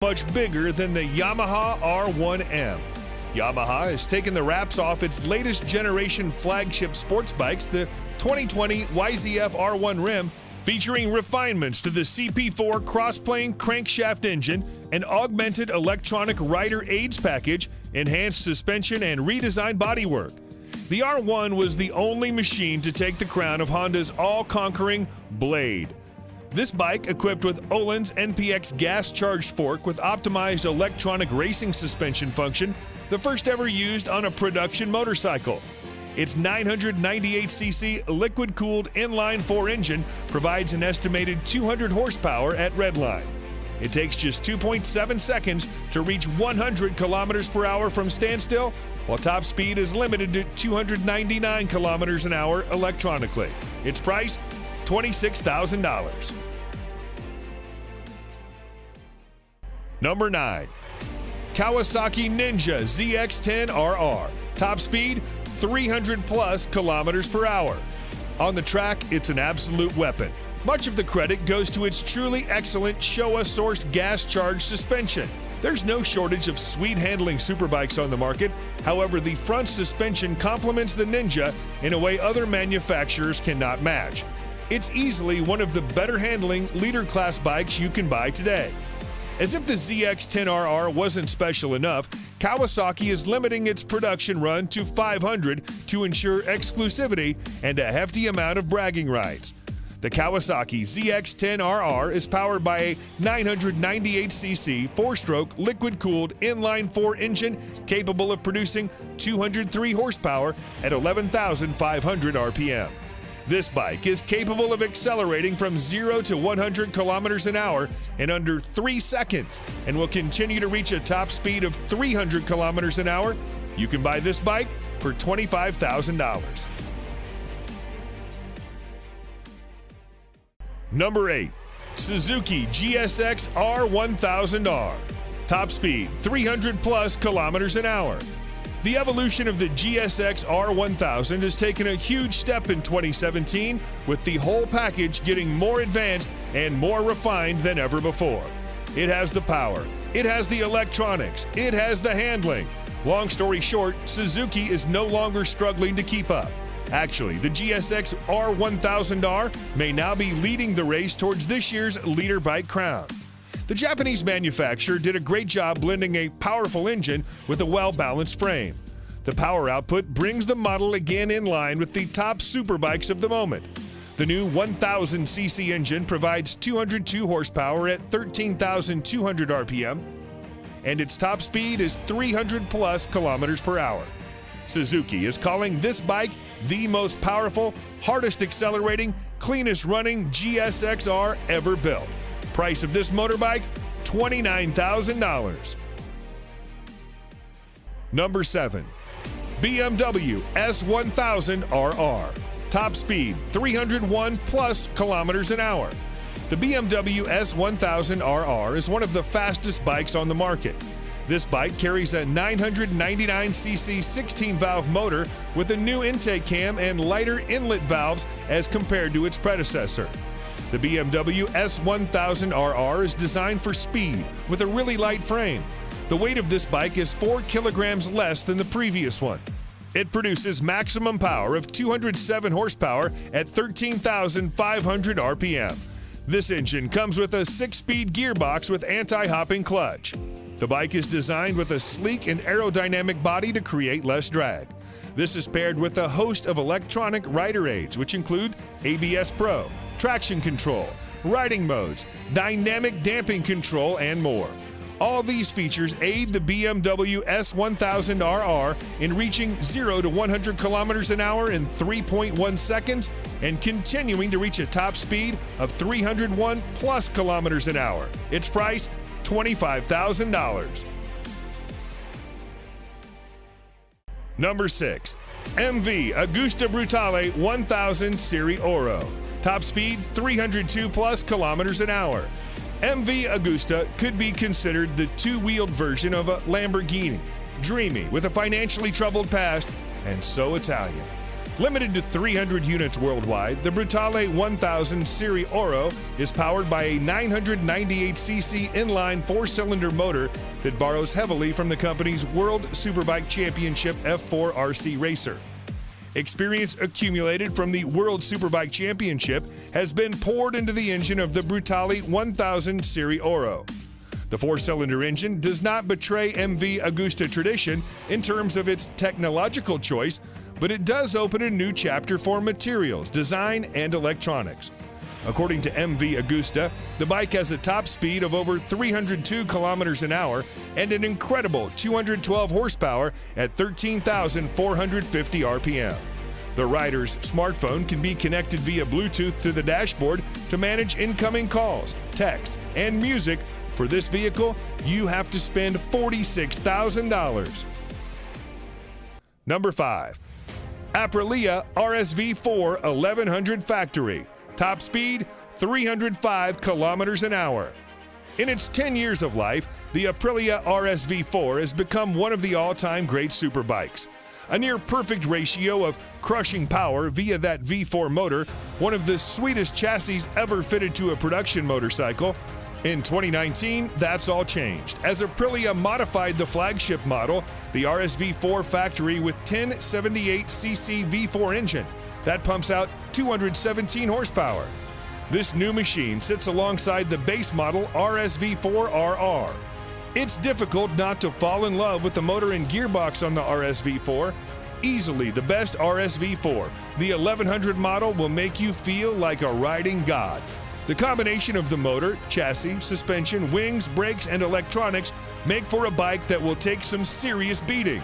much bigger than the Yamaha R1M. Yamaha has taken the wraps off its latest generation flagship sports bikes, the 2020 YZF R1 Rim, featuring refinements to the CP4 cross-plane crankshaft engine, an augmented electronic rider aids package, enhanced suspension, and redesigned bodywork. The R1 was the only machine to take the crown of Honda's all-conquering Blade. This bike, equipped with Öhlins NPX gas-charged fork with optimized electronic racing suspension function, the first ever used on a production motorcycle. Its 998cc liquid-cooled inline-4 engine provides an estimated 200 horsepower at redline. It takes just 2.7 seconds to reach 100 kilometers per hour from standstill, while top speed is limited to 299 kilometers an hour electronically. Its price, $26,000. Number 9. Kawasaki Ninja ZX-10RR. Top speed, 300 plus kilometers per hour. On the track, it's an absolute weapon. Much of the credit goes to its truly excellent Showa-sourced gas-charged suspension. There's no shortage of sweet-handling superbikes on the market. However, the front suspension complements the Ninja in a way other manufacturers cannot match. It's easily one of the better-handling leader-class bikes you can buy today. As if the ZX-10RR wasn't special enough, Kawasaki is limiting its production run to 500 to ensure exclusivity and a hefty amount of bragging rights. The Kawasaki ZX-10RR is powered by a 998cc 4-stroke liquid-cooled inline-4 engine capable of producing 203 horsepower at 11,500 RPM. This bike is capable of accelerating from 0 to 100 kilometers an hour in under 3 seconds and will continue to reach a top speed of 300 kilometers an hour. You can buy this bike for $25,000. Number 8. Suzuki GSX R1000R. Top speed, 300 plus kilometers an hour. The evolution of the GSX R1000 has taken a huge step in 2017, with the whole package getting more advanced and more refined than ever before. It has the power, it has the electronics, it has the handling. Long story short, Suzuki is no longer struggling to keep up. Actually, the GSX R1000R may now be leading the race towards this year's leader bike crown. The Japanese manufacturer did a great job blending a powerful engine with a well-balanced frame. The power output brings the model again in line with the top superbikes of the moment. The new 1000cc engine provides 202 horsepower at 13,200 RPM, and its top speed is 300 plus kilometers per hour. Suzuki is calling this bike the most powerful, hardest accelerating, cleanest running GSX-R ever built. Price of this motorbike, $29,000. Number 7. BMW S1000RR. Top speed, 301 plus kilometers an hour. The BMW S1000RR is one of the fastest bikes on the market. This bike carries a 999cc 16-valve motor with a new intake cam and lighter inlet valves as compared to its predecessor. The BMW S1000RR is designed for speed with a really light frame. The weight of this bike is 4 kilograms less than the previous one. It produces maximum power of 207 horsepower at 13,500 RPM. This engine comes with a 6-speed gearbox with anti-hopping clutch. The bike is designed with a sleek and aerodynamic body to create less drag. This is paired with a host of electronic rider aids, which include ABS Pro, traction control, riding modes, dynamic damping control, and more. All these features aid the BMW S1000RR in reaching 0 to 100 kilometers an hour in 3.1 seconds and continuing to reach a top speed of 301 plus kilometers an hour. Its price, $25,000. Number 6. MV Agusta Brutale 1000 Serie Oro. Top speed, 302 plus kilometers an hour. MV Agusta could be considered the two-wheeled version of a Lamborghini. Dreamy, with a financially troubled past, and so Italian. Limited to 300 units worldwide, the Brutale 1000 Serie Oro is powered by a 998cc inline 4-cylinder motor that borrows heavily from the company's World Superbike Championship F4 RC racer. Experience accumulated from the World Superbike Championship has been poured into the engine of the Brutale 1000 Serie Oro. The 4-cylinder engine does not betray MV Agusta tradition in terms of its technological choice, but it does open a new chapter for materials, design, and electronics. According to MV Agusta, the bike has a top speed of over 302 kilometers an hour and an incredible 212 horsepower at 13,450 RPM. The rider's smartphone can be connected via Bluetooth to the dashboard to manage incoming calls, texts, and music. For this vehicle, you have to spend $46,000. Number 5. Aprilia RSV4 1100 Factory. Top speed, 305 kilometers an hour. In its 10 years of life, the Aprilia RSV4 has become one of the all-time great superbikes. A near-perfect ratio of crushing power via that V4 motor, one of the sweetest chassis ever fitted to a production motorcycle. In 2019, that's all changed, as Aprilia modified the flagship model, the RSV4 Factory, with 1078cc V4 engine that pumps out 217 horsepower. This new machine sits alongside the base model RSV4RR. It's difficult not to fall in love with the motor and gearbox on the RSV4. Easily the best RSV4, the 1100 model will make you feel like a riding god. The combination of the motor, chassis, suspension, wings, brakes, and electronics make for a bike that will take some serious beating.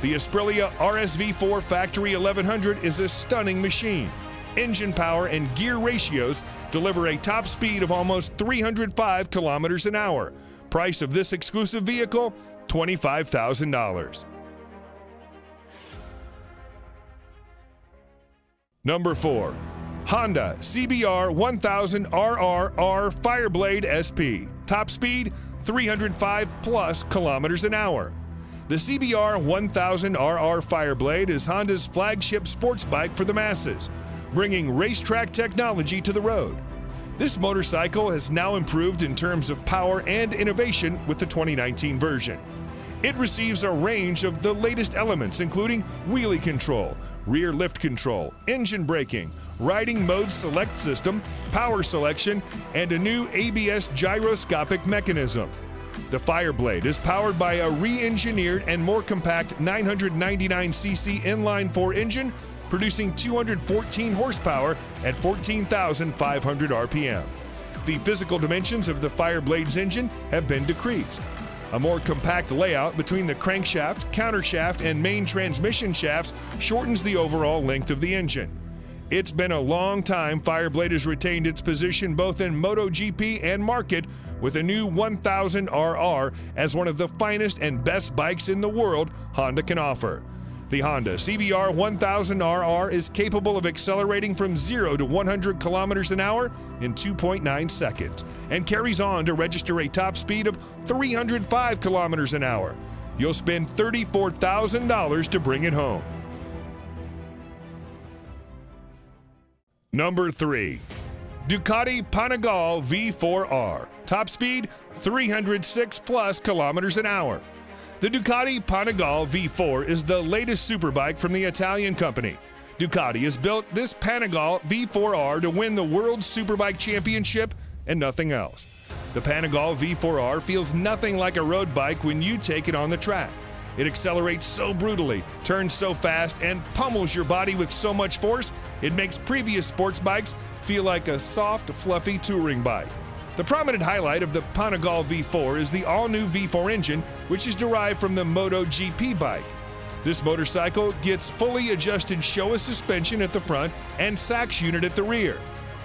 The Aprilia RSV4 Factory 1100 is a stunning machine. Engine power and gear ratios deliver a top speed of almost 305 kilometers an hour. Price of this exclusive vehicle, $25,000. Number 4. Honda CBR 1000 RRR Fireblade SP. Top speed, 305 plus kilometers an hour. The CBR 1000 RR Fireblade is Honda's flagship sports bike for the masses, bringing racetrack technology to the road. This motorcycle has now improved in terms of power and innovation with the 2019 version. It receives a range of the latest elements, including wheelie control, rear lift control, engine braking, riding mode select system, power selection, and a new ABS gyroscopic mechanism. The Fireblade is powered by a re-engineered and more compact 999cc inline-4 engine, producing 214 horsepower at 14,500 RPM. The physical dimensions of the Fireblade's engine have been decreased. A more compact layout between the crankshaft, countershaft, and main transmission shafts shortens the overall length of the engine. It's been a long time Fireblade has retained its position both in MotoGP and market, with a new 1000 RR as one of the finest and best bikes in the world Honda can offer. The Honda CBR 1000 RR is capable of accelerating from 0 to 100 kilometers an hour in 2.9 seconds and carries on to register a top speed of 305 kilometers an hour. You'll spend $34,000 to bring it home. Number 3. Ducati Panigale V4R. Top speed, 306 plus kilometers an hour. The Ducati Panigale V4 is the latest superbike from the Italian company. Ducati has built this Panigale V4R to win the World Superbike Championship and nothing else. The Panigale V4R feels nothing like a road bike when you take it on the track. It accelerates so brutally, turns so fast, and pummels your body with so much force, it makes previous sports bikes feel like a soft, fluffy touring bike. The prominent highlight of the Panigale V4 is the all-new V4 engine, which is derived from the MotoGP bike. This motorcycle gets fully adjusted Showa suspension at the front and Sachs unit at the rear.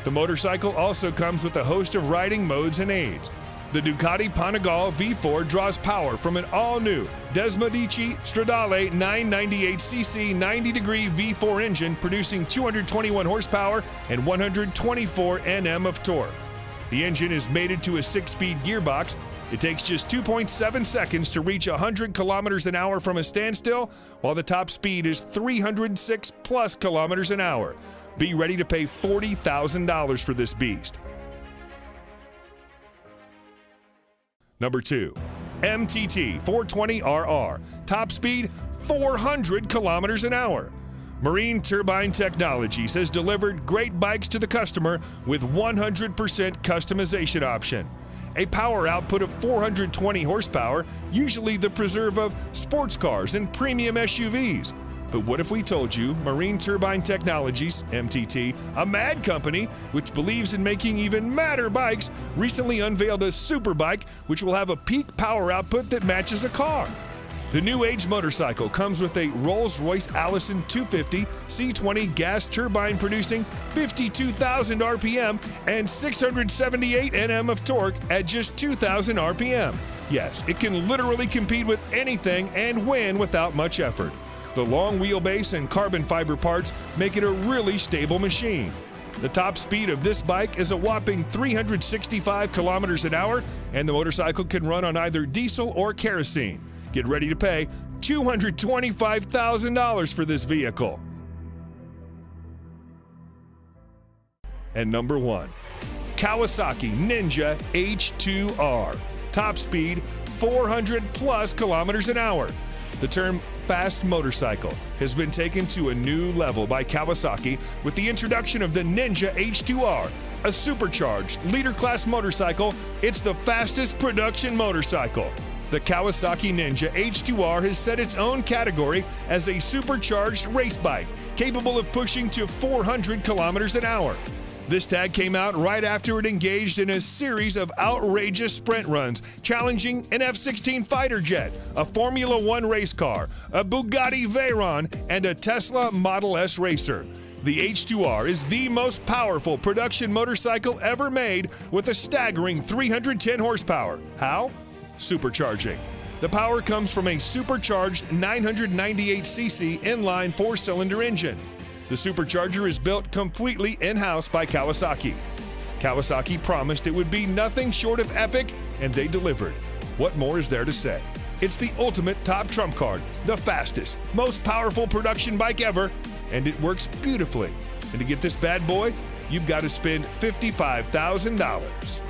The motorcycle also comes with a host of riding modes and aids. The Ducati Panigale V4 draws power from an all-new Desmodici Stradale 998cc 90-degree V4 engine, producing 221 horsepower and 124 Nm of torque. The engine is mated to a 6-speed gearbox, It takes just 2.7 seconds to reach 100 kilometers an hour from a standstill, while the top speed is 306 plus kilometers an hour. Be ready to pay $40,000 for this beast. Number 2, MTT 420RR, top speed 400 kilometers an hour. Marine Turbine Technologies has delivered great bikes to the customer with 100% customization option. A power output of 420 horsepower, usually the preserve of sports cars and premium SUVs. But what if we told you Marine Turbine Technologies, MTT, a mad company which believes in making even madder bikes, recently unveiled a super bike which will have a peak power output that matches a car? The new age motorcycle comes with a Rolls-Royce Allison 250 C20 gas turbine producing 52,000 RPM and 678 Nm of torque at just 2,000 RPM. Yes, it can literally compete with anything and win without much effort. The long wheelbase and carbon fiber parts make it a really stable machine. The top speed of this bike is a whopping 365 kilometers an hour, and the motorcycle can run on either diesel or kerosene. Get ready to pay $225,000 for this vehicle. And number 1, Kawasaki Ninja H2R. Top speed 400 plus kilometers an hour. The term fast motorcycle has been taken to a new level by Kawasaki with the introduction of the Ninja H2R, a supercharged leader class motorcycle. It's the fastest production motorcycle. The Kawasaki Ninja H2R has set its own category as a supercharged race bike, capable of pushing to 400 kilometers an hour. This tag came out right after it engaged in a series of outrageous sprint runs, challenging an F-16 fighter jet, a Formula One race car, a Bugatti Veyron, and a Tesla Model S racer. The H2R is the most powerful production motorcycle ever made with a staggering 310 horsepower. How? Supercharging. The power comes from a supercharged 998cc inline 4-cylinder engine. The supercharger is built completely in-house by Kawasaki. Kawasaki promised it would be nothing short of epic, and they delivered. What more is there to say? It's the ultimate top trump card, the fastest, most powerful production bike ever, and it works beautifully. And to get this bad boy, you've got to spend $55,000.